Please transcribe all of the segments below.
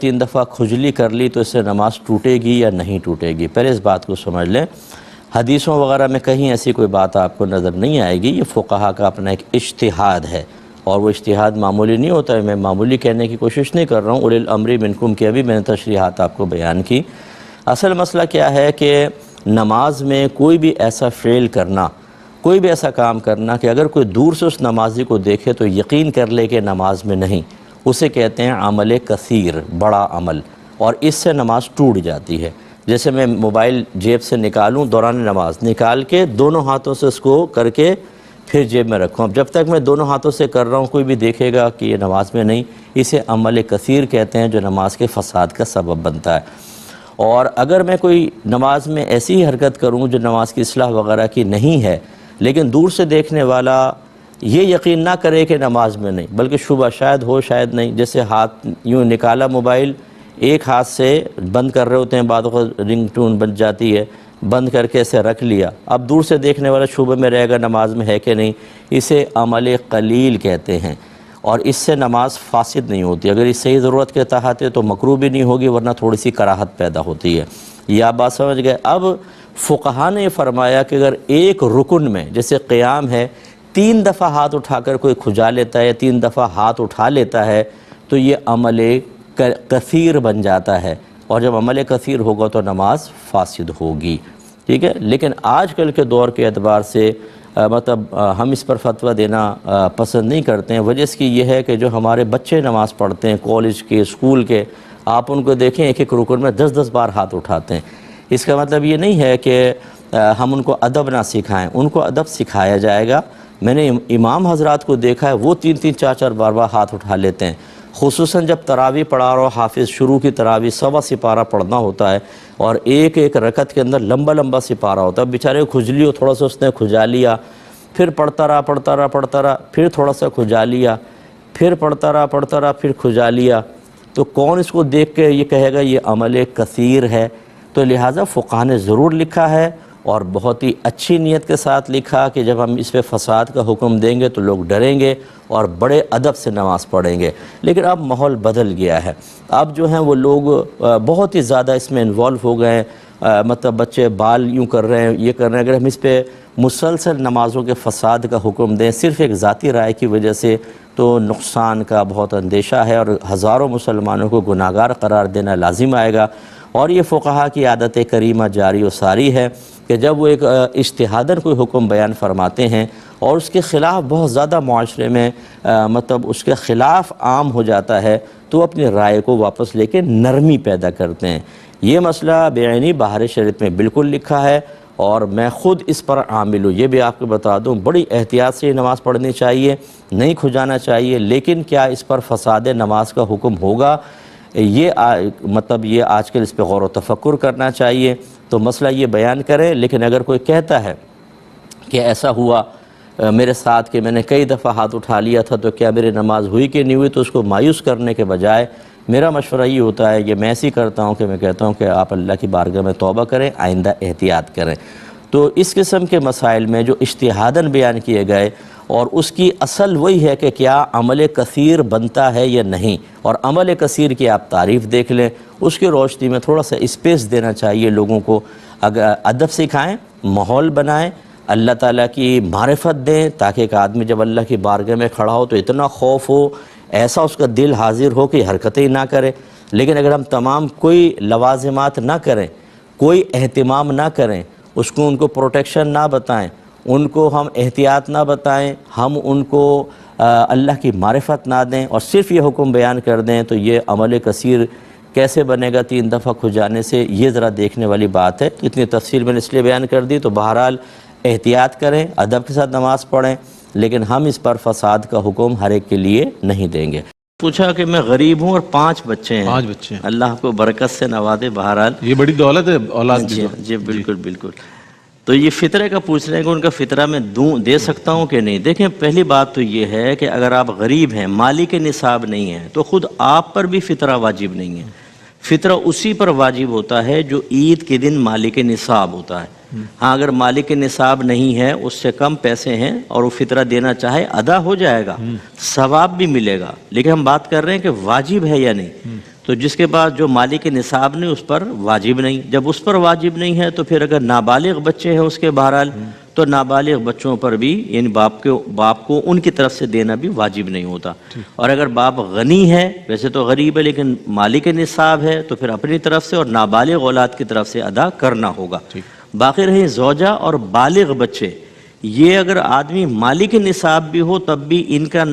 3 دفعہ کھجلی کر لی تو اس سے نماز ٹوٹے گی یا نہیں ٹوٹے گی؟ پہلے اس بات کو سمجھ لیں، حدیثوں وغیرہ میں کہیں ایسی کوئی بات آپ کو نظر نہیں آئے گی۔ یہ فقہا کا اپنا ایک اجتہاد ہے، اور وہ اجتہاد معمولی نہیں ہوتا ہے۔ میں معمولی کہنے کی کوشش نہیں کر رہا ہوں، اولی الامر منکم کی ابھی میں نے تشریحات آپ کو بیان کی۔ اصل مسئلہ کیا ہے کہ نماز میں کوئی بھی ایسا فعل کرنا، کوئی بھی ایسا کام کرنا کہ اگر کوئی دور سے اس نمازی کو دیکھے تو یقین کر لے کہ نماز میں نہیں، اسے کہتے ہیں عمل کثیر، بڑا عمل، اور اس سے نماز ٹوٹ جاتی ہے۔ جیسے میں موبائل جیب سے نکالوں دوران نماز، نکال کے دونوں ہاتھوں سے اس کو کر کے پھر جیب میں رکھوں، اب جب تک میں دونوں ہاتھوں سے کر رہا ہوں کوئی بھی دیکھے گا کہ یہ نماز میں نہیں، اسے عمل کثیر کہتے ہیں جو نماز کے فساد کا سبب بنتا ہے۔ اور اگر میں کوئی نماز میں ایسی ہی حرکت کروں جو نماز کی اصلاح وغیرہ کی نہیں ہے، لیکن دور سے دیکھنے والا یہ یقین نہ کرے کہ نماز میں نہیں، بلکہ شبہ شاید ہو شاید نہیں، جیسے ہاتھ یوں نکالا موبائل، ایک ہاتھ سے بند کر رہے ہوتے ہیں، بعد وقت رنگ ٹون بن جاتی ہے، بند کر کے اسے رکھ لیا، اب دور سے دیکھنے والا شبہ میں رہے گا نماز میں ہے کہ نہیں، اسے عمل قلیل کہتے ہیں، اور اس سے نماز فاسد نہیں ہوتی۔ اگر اس صحیح ضرورت کے تحت ہے تو مکروہ بھی نہیں ہوگی، ورنہ تھوڑی سی کراہت پیدا ہوتی ہے۔ یہ آپ بات سمجھ گئے؟ اب فقہا نے فرمایا کہ اگر ایک رکن میں جیسے قیام ہے 3 دفعہ ہاتھ اٹھا کر کوئی کھجا لیتا ہے، 3 دفعہ ہاتھ اٹھا لیتا ہے تو یہ عمل کثیر بن جاتا ہے، اور جب عمل کثیر ہوگا تو نماز فاسد ہوگی، ٹھیک ہے۔ لیکن آج کل کے دور کے اعتبار سے ہم اس پر فتویٰ دینا پسند نہیں کرتے ہیں۔ وجہ اس کی یہ ہے کہ جو ہمارے بچے نماز پڑھتے ہیں کالج کے، اسکول کے، آپ ان کو دیکھیں ایک ایک رکن میں 10 بار ہاتھ اٹھاتے ہیں۔ اس کا مطلب یہ نہیں ہے کہ ہم ان کو ادب نہ سکھائیں، ان کو ادب سکھایا جائے گا۔ میں نے امام حضرات کو دیکھا ہے وہ 3 4 بار ہاتھ اٹھا لیتے ہیں، خصوصاً جب تراویح پڑھا رہا ہو حافظ، شروع کی تراویح 1.25 سپارہ پڑھنا ہوتا ہے، اور ایک ایک رکعت کے اندر لمبا لمبا سپارہ ہوتا ہے، بیچارے کو کھجلی ہو، تھوڑا سا اس نے کھجا لیا، پھر پڑھتا رہا، پھر تھوڑا سا کھجا لیا، پھر پڑھتا رہا، پھر کھجا لیا، تو کون اس کو دیکھ کے یہ کہے گا یہ عمل کثیر ہے؟ تو لہٰذا فقہا نے ضرور لکھا ہے، اور بہت ہی اچھی نیت کے ساتھ لکھا کہ جب ہم اس پہ فساد کا حکم دیں گے تو لوگ ڈریں گے اور بڑے ادب سے نماز پڑھیں گے۔ لیکن اب ماحول بدل گیا ہے، اب جو ہیں وہ لوگ بہت ہی زیادہ اس میں انوالو ہو گئے ہیں، مطلب بچے بال یوں کر رہے ہیں، یہ کر رہے ہیں۔ اگر ہم اس پہ مسلسل نمازوں کے فساد کا حکم دیں صرف ایک ذاتی رائے کی وجہ سے تو نقصان کا بہت اندیشہ ہے، اور ہزاروں مسلمانوں کو گناہگار قرار دینا لازم آئے گا۔ اور یہ فقہا کی عادت کریمہ جاری و ساری ہے کہ جب وہ ایک اجتہاداً کوئی حکم بیان فرماتے ہیں اور اس کے خلاف بہت زیادہ معاشرے میں مطلب اس کے خلاف عام ہو جاتا ہے تو اپنی رائے کو واپس لے کے نرمی پیدا کرتے ہیں۔ یہ مسئلہ بعینی بہار شریعت میں بالکل لکھا ہے، اور میں خود اس پر عامل ہوں۔ یہ بھی آپ کو بتا دوں بڑی احتیاط سے نماز پڑھنی چاہیے، نہیں کھجانا چاہیے، لیکن کیا اس پر فساد نماز کا حکم ہوگا؟ یہ مطلب یہ آج کل اس پہ غور و تفکر کرنا چاہیے۔ تو مسئلہ یہ بیان کریں، لیکن اگر کوئی کہتا ہے کہ ایسا ہوا میرے ساتھ کہ میں نے کئی دفعہ ہاتھ اٹھا لیا تھا تو کیا میری نماز ہوئی کہ نہیں ہوئی، تو اس کو مایوس کرنے کے بجائے میرا مشورہ یہ ہوتا ہے، یہ میں ایسے ہی کرتا ہوں کہ میں کہتا ہوں کہ آپ اللہ کی بارگاہ میں توبہ کریں، آئندہ احتیاط کریں۔ تو اس قسم کے مسائل میں جو اجتہاداً بیان کیے گئے، اور اس کی اصل وہی ہے کہ کیا عمل کثیر بنتا ہے یا نہیں، اور عمل کثیر کی آپ تعریف دیکھ لیں، اس کی روشنی میں تھوڑا سا اسپیس دینا چاہیے لوگوں کو، اگر ادب سکھائیں، ماحول بنائیں، اللہ تعالیٰ کی معرفت دیں، تاکہ ایک آدمی جب اللہ کی بارگاہ میں کھڑا ہو تو اتنا خوف ہو، ایسا اس کا دل حاضر ہو کہ حرکتیں ہی نہ کرے۔ لیکن اگر ہم تمام کوئی لوازمات نہ کریں، کوئی اہتمام نہ کریں، اس کو ان کو پروٹیکشن نہ بتائیں، ان کو ہم احتیاط نہ بتائیں، ہم ان کو اللہ کی معرفت نہ دیں، اور صرف یہ حکم بیان کر دیں، تو یہ عمل کثیر کیسے بنے گا 3 دفعہ کھجانے سے؟ یہ ذرا دیکھنے والی بات ہے۔ اتنی تفصیل میں نے اس لیے بیان کر دی۔ تو بہرحال احتیاط کریں، ادب کے ساتھ نماز پڑھیں، لیکن ہم اس پر فساد کا حکم ہر ایک کے لیے نہیں دیں گے۔ پوچھا کہ میں غریب ہوں اور 5 بچے ہیں، 5 بچے ہیں، اللہ کو برکت سے نوازے۔ بہرحال یہ بڑی دولت ہے اولاد کی۔ جی بالکل بالکل۔ تو یہ فطرے کا پوچھ رہے ہیں کہ ان کا فطرہ میں دے سکتا ہوں کہ نہیں۔ دیکھیں پہلی بات تو یہ ہے کہ اگر آپ غریب ہیں، مالی کے نصاب نہیں ہیں، تو خود آپ پر بھی فطرہ واجب نہیں ہے۔ فطرہ اسی پر واجب ہوتا ہے جو عید کے دن مالی کے نصاب ہوتا ہے۔ ہاں اگر مالک نصاب نہیں ہے، اس سے کم پیسے ہیں اور وہ فطرہ دینا چاہے، ادا ہو جائے گا، ثواب بھی ملے گا، لیکن ہم بات کر رہے ہیں کہ واجب ہے یا نہیں۔ تو جس کے پاس جو مالک نصاب نہیں، اس پر واجب نہیں۔ جب اس پر واجب نہیں ہے تو پھر اگر نابالغ بچے ہیں اس کے بہرحال، تو نابالغ بچوں پر بھی یعنی باپ کو ان کی طرف سے دینا بھی واجب نہیں ہوتا۔ اور اگر باپ غنی ہے، ویسے تو غریب ہے لیکن مالک نصاب ہے، تو پھر اپنی طرف سے اور نابالغ اولاد کی طرف سے ادا کرنا ہوگا۔ باقی رہے زوجہ اور بالغ بچے، یہ اگر آدمی مالک نصاب بھی ہو تب بھی ان کا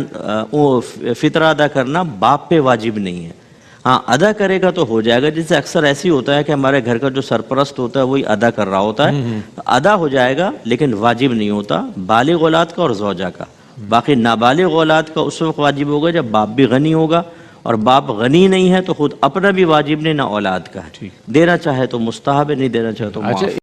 فطرہ ادا کرنا باپ پہ واجب نہیں ہے۔ ہاں ادا کرے گا تو ہو جائے گا، جس سے اکثر ایسی ہوتا ہے کہ ہمارے گھر کا جو سرپرست ہوتا ہے وہی ادا کر رہا ہوتا ہے، ادا ہو جائے گا لیکن واجب نہیں ہوتا بالغ اولاد کا اور زوجہ کا۔ باقی نابالغ اولاد کا اس وقت واجب ہوگا جب باپ بھی غنی ہوگا، اور باپ غنی نہیں ہے تو خود اپنا بھی واجب نہیں، نہ اولاد کا ہے۔ دینا چاہے تو مستحب ہے، نہیں دینا چاہے تو معاف۔